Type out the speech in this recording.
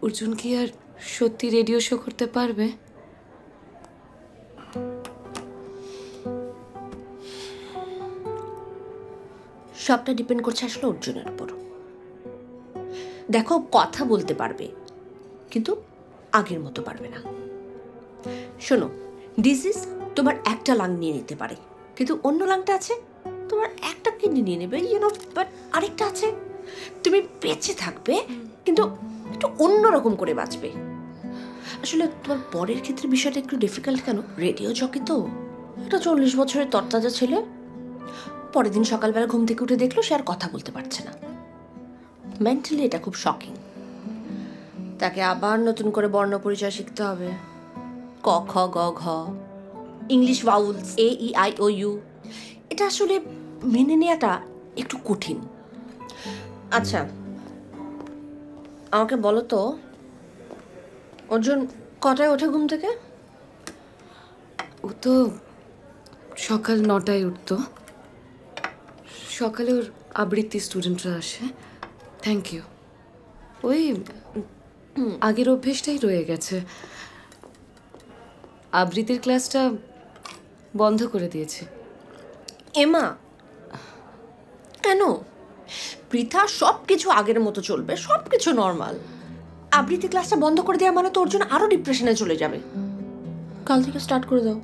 অর্জুন কি আর সত্যি radio show করতে পারবে? সবটা ডিপেন্ড করছে আসলে অর্জুনের উপর। দেখো, কথা বলতে পারবে, কিন্তু আগের মতো পারবে না। শোনো, ডিজিজ তোমার একটা লাং নিয়ে নিতে পারে, কিন্তু অন্য লাংটা আছে তোমার একটা কিডনি নিয়ে নেবে, বাট আরেকটা আছে তুমি বেঁচে থাকবে, কিন্তু একটু অন্যরকম করে বাঁচবে। আসলে তোমার পরের ক্ষেত্রে বিষয়টা একটু ডিফিকাল্ট। কেন? রেডিও জকি তো, একটা 40 বছরের তরতাজা ছেলে পরের দিন সকালবেলা ঘুম থেকে উঠে দেখলো সে আর কথা বলতে পারছে না। মেন্টালি এটা খুব শকিং। তাকে আবার নতুন করে বর্ণ পরিচয় শিখতে হবে, ক খ গ ঘ, English vowels A E I O U. এটা আসলে মেনে নেওয়াটা একটু কঠিন। আচ্ছা, আমাকে বলো তো, অর্জুন কটায় ওঠে ঘুম থেকে? ও তো সকাল 9টায় উঠতো। সকালে ওর আবৃত্তি স্টুডেন্টরা আসে। Thank you. ওই আগের অভ্যেসটাই রয়ে গেছে। আবৃত্তির ক্লাসটা বন্ধ করে দিয়েছে। এমা, কেন? পৃথা সব কিছু আগের মতো চলবে, সব কিছু নর্মাল। আবৃত্তি ক্লাসটা বন্ধ করে দেওয়া মানে তো অর্জুন আরো ডিপ্রেশনে চলে যাবে। কাল থেকে স্টার্ট করে দাও।